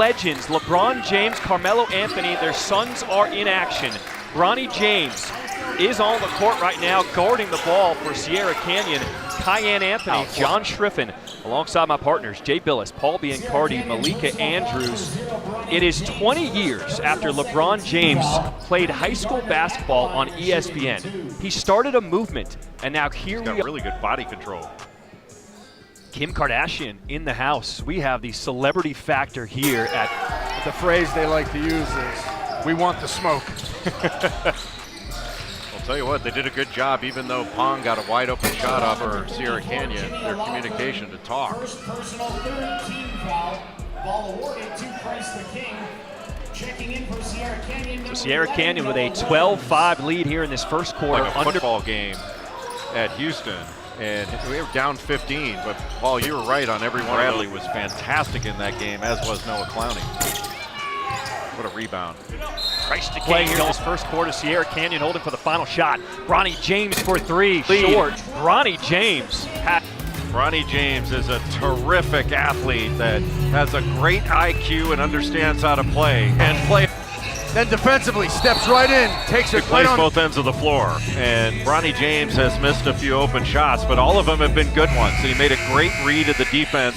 legends, LeBron James, Carmelo Anthony, their sons are in action. Bronny James is on the court right now, guarding the ball for Sierra Canyon. Kiyan Anthony, John Schriffen, alongside my partners, Jay Billis, Paul Biancardi, Malika Andrews. It is 20 years after LeBron James played high school basketball on ESPN. He started a movement, and now here we are. He's got really good body control. Kim Kardashian in the house. We have the celebrity factor here at. The phrase they like to use is, "We want the smoke." I'll tell you what, they did a good job, even though Pong got a wide open shot off for Sierra Canyon, their communication to talk. First personal, third team foul. Ball awarded to Bryce the King. Checking in for Sierra Canyon. So Sierra Canyon with a 12-5 lead here in this first quarter. Like a football game at Houston, and we were down 15, but Paul, you were right on every one. Bradley was fantastic in that game, as was Noah Clowney. What a rebound. Bryce the King here in this first quarter. Sierra Canyon holding for the final shot. Bronny James for three. Short. Bronny James. Bronny James is a terrific athlete that has a great IQ and understands how to play. Then defensively steps right in, takes it Plays right on. both ends of the floor. And Bronny James has missed a few open shots, but all of them have been good ones. And he made a great read of the defense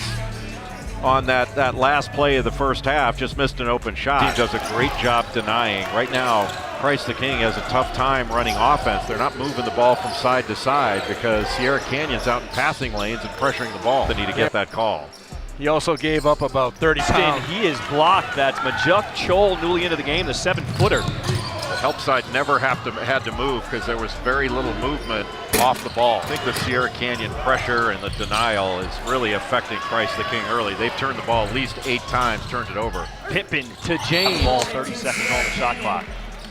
on that last play of the first half. Just missed an open shot. He does a great job denying. Right now, Bryce the King has a tough time running offense. They're not moving the ball from side to side because Sierra Canyon's out in passing lanes and pressuring the ball. They need to get that call. He also gave up about 30 pounds. He is blocked. That's Majuk Chol, newly into the game, the 7-footer. The help side never had to move because there was very little movement off the ball. I think the Sierra Canyon pressure and the denial is really affecting Bryce the King early. They've turned the ball at least 8 times, turned it over. Pippen to James. Ball 30 seconds on the shot clock.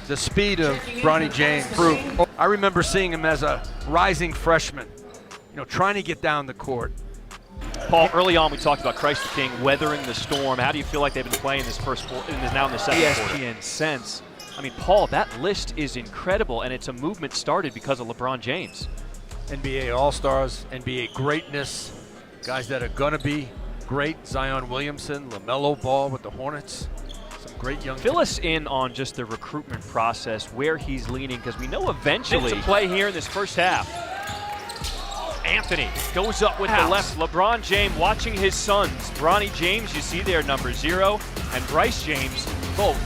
The speed of Bronny James proved. I remember seeing him as a rising freshman, trying to get down the court. Paul, early on we talked about Christ the King weathering the storm. How do you feel like they've been playing this first quarter, now in the second quarter? ESPN sense. I mean, Paul, that list is incredible, and it's a movement started because of LeBron James. NBA All-Stars, NBA greatness, guys that are gonna be great. Zion Williamson, LaMelo Ball with the Hornets. Some great young. Fill us in on just the recruitment process, where he's leaning, because we know eventually to play here in this first half. Anthony goes up with the left. LeBron James watching his sons. Bronny James, you see there, number 0, and Bryce James, both.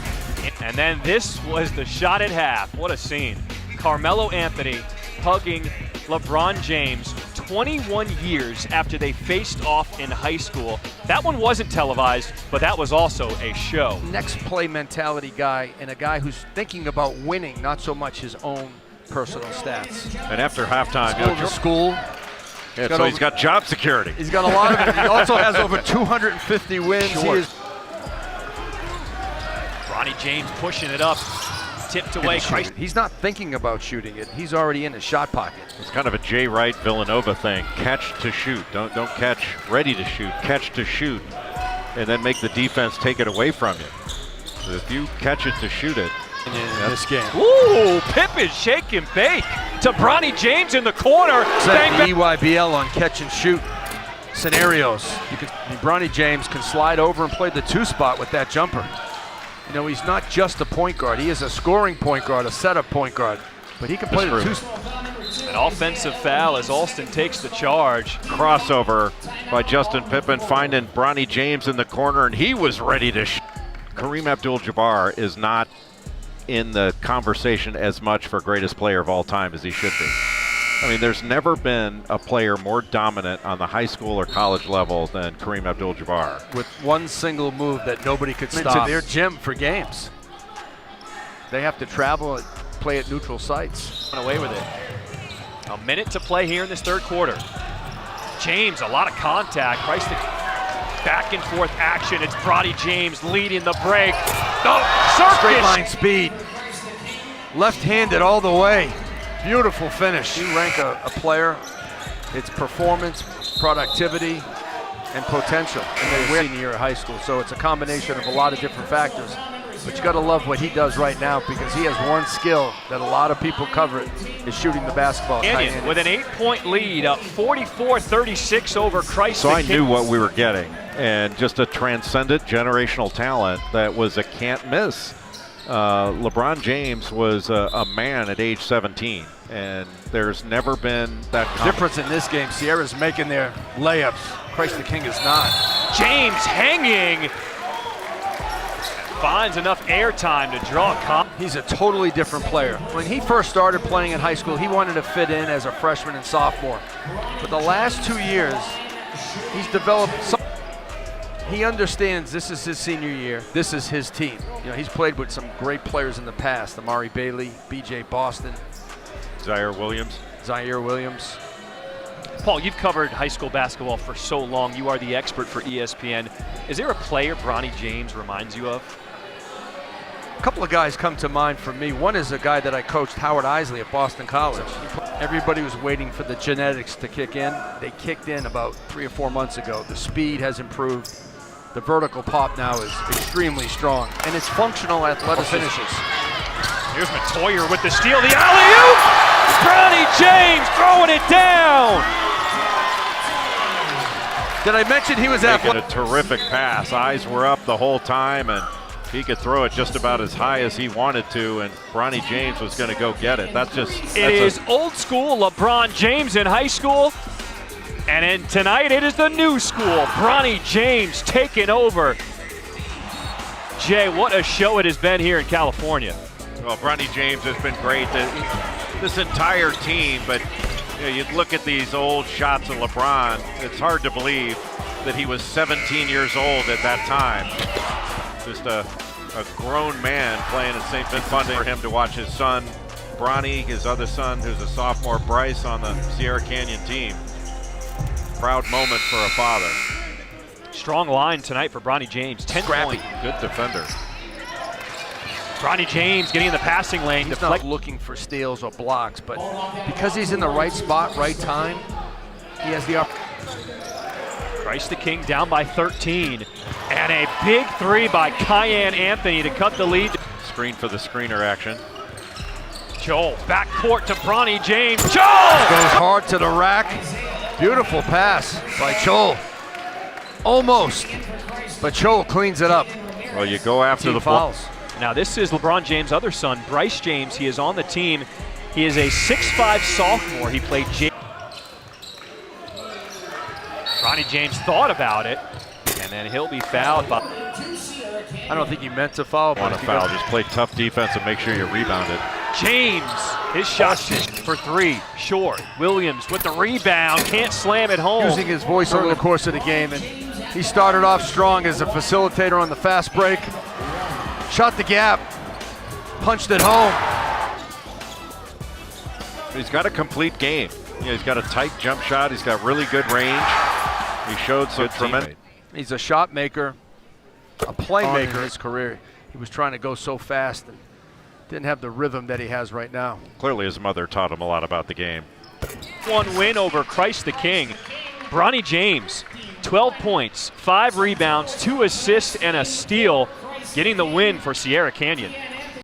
And then this was the shot at half. What a scene. Carmelo Anthony hugging LeBron James 21 years after they faced off in high school. That one wasn't televised, but that was also a show. Next play mentality guy, and a guy who's thinking about winning, not so much his own personal stats. And after halftime, school. Yeah, so he's got job security. He's got a lot of it. He also has over 250 wins. Bronny James pushing it up, tipped away. He's not thinking about shooting it. He's already in his shot pocket. It's kind of a Jay Wright Villanova thing. Catch to shoot. Don't catch ready to shoot. Catch to shoot, and then make the defense take it away from you. So if you catch it to shoot it. In this game. Ooh, Pippen shake and bake to Bronny James in the corner. Bang, EYBL on catch and shoot scenarios. Bronny James can slide over and play the 2 spot with that jumper. He's not just a point guard. He is a scoring point guard, a setup point guard, but he can play the 2. An offensive foul as Alston takes the charge. Crossover by Justin Pippen, finding Bronny James in the corner, and he was ready to shoot. Kareem Abdul-Jabbar is not in the conversation as much for greatest player of all time as he should be. I mean, there's never been a player more dominant on the high school or college level than Kareem Abdul-Jabbar. With one single move that nobody could stop. To their gym for games. They have to travel and play at neutral sites. Away with it. A minute to play here in this third quarter. James, a lot of contact. Bryce the back and forth action. It's Bronny James leading the break. Straight line speed. Left-handed all the way. Beautiful finish. You rank a player, its performance, productivity, and potential. And they win the year of high school, so it's a combination of a lot of different factors. But you got to love what he does right now because he has one skill that a lot of people cover it, is shooting the basketball. Canyon with an 8-point lead, up 44-36 over Christ. So I knew what we were getting, and just a transcendent generational talent that was a can't miss. LeBron James was a man at age 17, and there's never been that difference in this game. Sierra's making their layups. Christ the King is not. James hanging. Finds enough airtime to draw a He's a totally different player. When he first started playing in high school, he wanted to fit in as a freshman and sophomore. But the last 2 years, he's developed he understands this is his senior year. This is his team. You know, he's played with some great players in the past. Amari Bailey, B.J. Boston. Zaire Williams. Paul, you've covered high school basketball for so long. You are the expert for ESPN. Is there a player Bronny James reminds you of? A couple of guys come to mind for me. One is a guy that I coached, Howard Isley at Boston College. Everybody was waiting for the genetics to kick in. They kicked in about 3 or 4 months ago. The speed has improved. The vertical pop now is extremely strong, and it's functional athletic finishes. Here's Matoyer with the steal, the alley-oop! Bronny James throwing it down! Did I mention he was making a terrific pass? Eyes were up the whole time, and he could throw it just about as high as he wanted to, and Bronny James was going to go get it. It is old school LeBron James in high school, and then tonight it is the new school. Bronny James taking over. Jay, what a show it has been here in California. Well, Bronny James has been great. This entire team, but you look at these old shots of LeBron, it's hard to believe that he was 17 years old at that time. Just a grown man playing at St. Vincent. For him to watch his son, Bronny, his other son, who's a sophomore, Bryce, on the Sierra Canyon team. Proud moment for a father. Strong line tonight for Bronny James. 10 points. Good defender. Bronny James getting in the passing lane. He's not looking for steals or blocks, but because he's in the right spot, right time, he has the opportunity. Christ the King down by 13. And a big three by Kiyan Anthony to cut the lead. Screen for the screener action. Joel, backcourt to Bronny James. Joel! Goes hard to the rack. Beautiful pass by Joel. Almost, but Joel cleans it up. Well, you go after the fouls. Now this is LeBron James' other son, Bryce James. He is on the team. He is a 6'5" sophomore. He played James. Bronny James thought about it, and then he'll be fouled by. I don't think he meant to foul. Want to foul, just play tough defense and make sure you rebound it. James, his shot for three, short. Williams with the rebound, can't slam it home. Using his voice over the course of the game, and he started off strong as a facilitator on the fast break. Shot the gap, punched it home. He's got a complete game. He's got a tight jump shot. He's got really good range. He showed some tremendous. He's a shot maker, a playmaker in his career. He was trying to go so fast and didn't have the rhythm that he has right now. Clearly his mother taught him a lot about the game. 1 win over Christ the King. Bronny James, 12 points, 5 rebounds, 2 assists, and a steal, getting the win for Sierra Canyon.